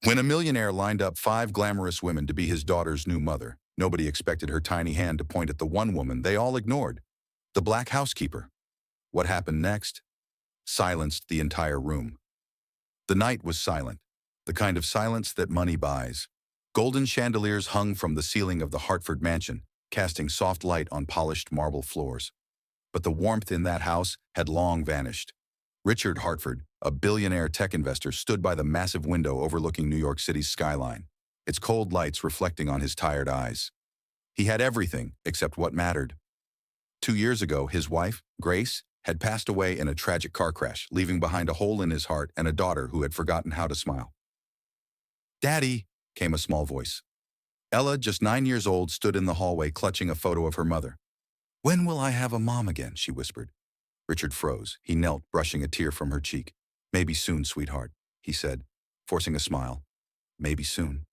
When a millionaire lined up 5 glamorous women to be his daughter's new mother, nobody expected her tiny hand to point at the one woman they all ignored, the black housekeeper. What happened next? Silenced the entire room. The night was silent, the kind of silence that money buys. Golden chandeliers hung from the ceiling of the Hartford mansion, casting soft light on polished marble floors. But the warmth in that house had long vanished. Richard Hartford, a billionaire tech investor, stood by the massive window overlooking New York City's skyline, its cold lights reflecting on his tired eyes. He had everything except what mattered. 2 years ago, his wife, Grace, had passed away in a tragic car crash, leaving behind a hole in his heart and a daughter who had forgotten how to smile. "Daddy," came a small voice. Ella, just 9 years old, stood in the hallway clutching a photo of her mother. "When will I have a mom again?" she whispered. Richard froze. He knelt, brushing a tear from her cheek. "Maybe soon, sweetheart," he said, forcing a smile. "Maybe soon."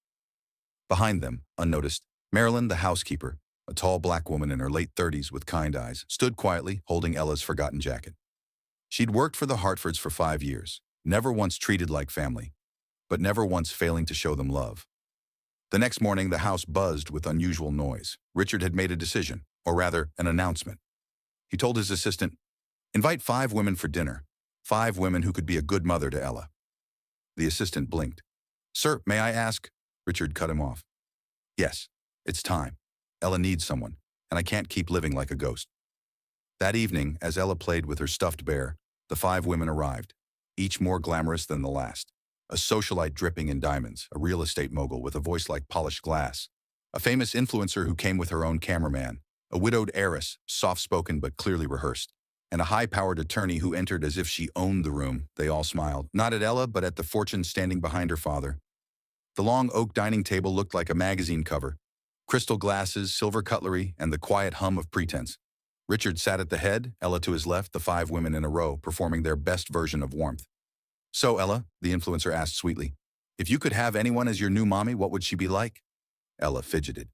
Behind them, unnoticed, Marilyn, the housekeeper, a tall black woman in her late 30s with kind eyes, stood quietly, holding Ella's forgotten jacket. She'd worked for the Hartfords for 5 years, never once treated like family, but never once failing to show them love. The next morning, the house buzzed with unusual noise. Richard had made a decision, or rather, an announcement. He told his assistant, "Invite 5 women for dinner, 5 women who could be a good mother to Ella." The assistant blinked. "Sir, may I ask?" Richard cut him off. "Yes, it's time. Ella needs someone, and I can't keep living like a ghost." That evening, as Ella played with her stuffed bear, the 5 women arrived, each more glamorous than the last. A socialite dripping in diamonds, a real estate mogul with a voice like polished glass, a famous influencer who came with her own cameraman, a widowed heiress, soft-spoken but clearly rehearsed, and a high-powered attorney who entered as if she owned the room. They all smiled, not at Ella, but at the fortune standing behind her father. The long oak dining table looked like a magazine cover, crystal glasses, silver cutlery, and the quiet hum of pretense. Richard sat at the head, Ella to his left, the 5 women in a row, performing their best version of warmth. "So, Ella," the influencer asked sweetly, "if you could have anyone as your new mommy, what would she be like?" Ella fidgeted.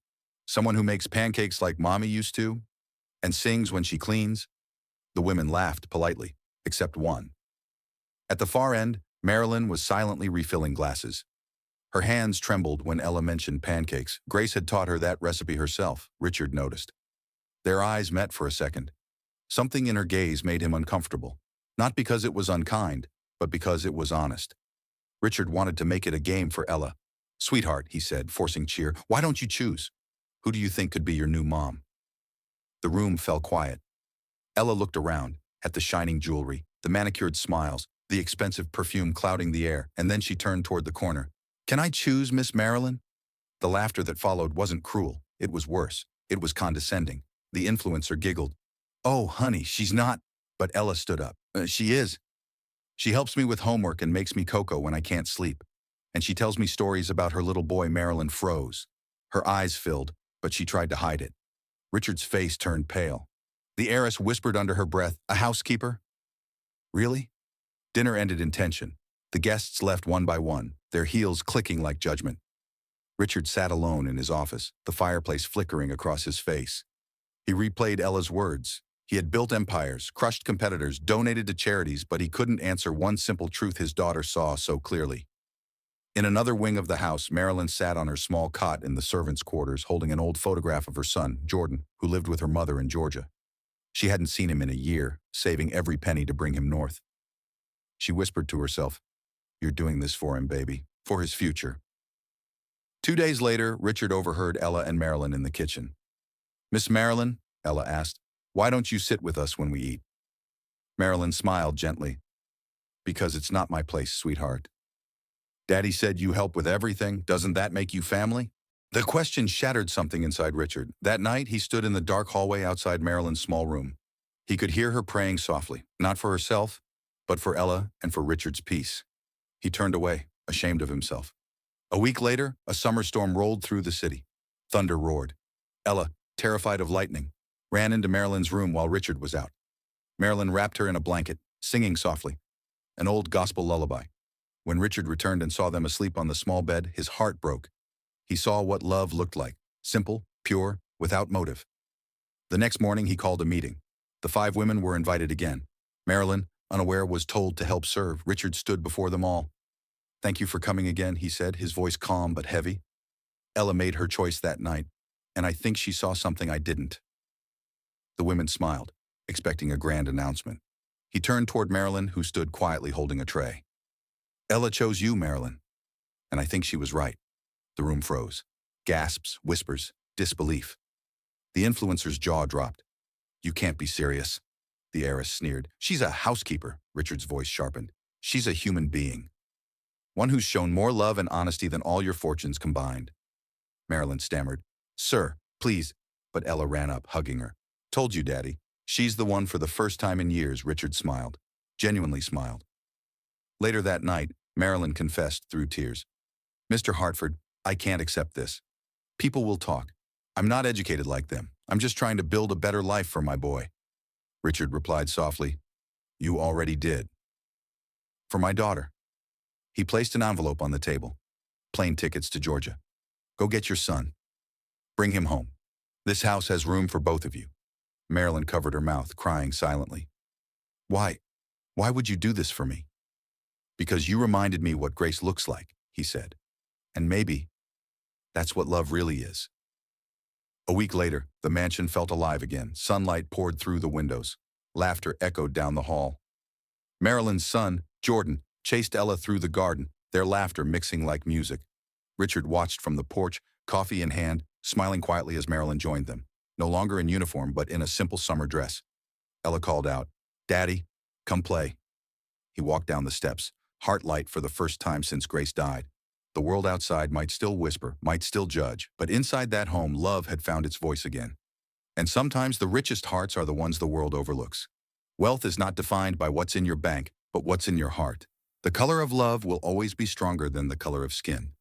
"Someone who makes pancakes like mommy used to, and sings when she cleans." The women laughed politely, except one. At the far end, Marilyn was silently refilling glasses. Her hands trembled when Ella mentioned pancakes. Grace had taught her that recipe herself, Richard noticed. Their eyes met for a second. Something in her gaze made him uncomfortable, not because it was unkind, but because it was honest. Richard wanted to make it a game for Ella. "Sweetheart," he said, forcing cheer, "why don't you choose? Who do you think could be your new mom?" The room fell quiet. Ella looked around, at the shining jewelry, the manicured smiles, the expensive perfume clouding the air, and then she turned toward the corner. "Can I choose, Miss Marilyn?" The laughter that followed wasn't cruel. It was worse. It was condescending. The influencer giggled. "Oh, honey, she's not." But Ella stood up. She is. She helps me with homework and makes me cocoa when I can't sleep. And she tells me stories about her little boy." Marilyn froze. Her eyes filled, but she tried to hide it. Richard's face turned pale. The heiress whispered under her breath, "A housekeeper?" "Really?" Dinner ended in tension. The guests left one by one, their heels clicking like judgment. Richard sat alone in his office, the fireplace flickering across his face. He replayed Ella's words. He had built empires, crushed competitors, donated to charities, but he couldn't answer one simple truth his daughter saw so clearly. In another wing of the house, Marilyn sat on her small cot in the servants' quarters, holding an old photograph of her son, Jordan, who lived with her mother in Georgia. She hadn't seen him in a year, saving every penny to bring him north. She whispered to herself, "You're doing this for him, baby, for his future." 2 days later, Richard overheard Ella and Marilyn in the kitchen. "Miss Marilyn," Ella asked, "why don't you sit with us when we eat?" Marilyn smiled gently. "Because it's not my place, sweetheart. Daddy said you help with everything. Doesn't that make you family?" The question shattered something inside Richard. That night, he stood in the dark hallway outside Marilyn's small room. He could hear her praying softly, not for herself, but for Ella and for Richard's peace. He turned away, ashamed of himself. A week later, a summer storm rolled through the city. Thunder roared. Ella, terrified of lightning, ran into Marilyn's room while Richard was out. Marilyn wrapped her in a blanket, singing softly, an old gospel lullaby. When Richard returned and saw them asleep on the small bed, his heart broke. He saw what love looked like, simple, pure, without motive. The next morning, he called a meeting. The 5 women were invited again. Marilyn, unaware, was told to help serve. Richard stood before them all. Thank you for coming again, he said, his voice calm but heavy. Ella made her choice that night, and I think she saw something I didn't. The women smiled, expecting a grand announcement. He turned toward Marilyn, who stood quietly holding a tray. Ella chose you, Marilyn. And I think she was right. The room froze. Gasps, whispers, disbelief. The influencer's jaw dropped. You can't be serious. The heiress sneered. She's a housekeeper, Richard's voice sharpened. She's a human being. One who's shown more love and honesty than all your fortunes combined. Marilyn stammered. Sir, please. But Ella ran up, hugging her. Told you, Daddy. She's the one for the first time in years, Richard smiled. Genuinely smiled. Later that night, Marilyn confessed through tears. Mr. Hartford, I can't accept this. People will talk. I'm not educated like them. I'm just trying to build a better life for my boy. Richard replied softly, You already did. For my daughter. He placed an envelope on the table. Plane tickets to Georgia. Go get your son. Bring him home. This house has room for both of you. Marilyn covered her mouth, crying silently. Why? Why would you do this for me? Because you reminded me what grace looks like, he said. And maybe that's what love really is. A week later, the mansion felt alive again. Sunlight poured through the windows. Laughter echoed down the hall. Marilyn's son, Jordan, chased Ella through the garden, their laughter mixing like music. Richard watched from the porch, coffee in hand, smiling quietly as Marilyn joined them, no longer in uniform but in a simple summer dress. Ella called out, Daddy, come play. He walked down the steps, heart light for the first time since Grace died. The world outside might still whisper, might still judge, but inside that home, love had found its voice again. And sometimes the richest hearts are the ones the world overlooks. Wealth is not defined by what's in your bank, but what's in your heart. The color of love will always be stronger than the color of skin.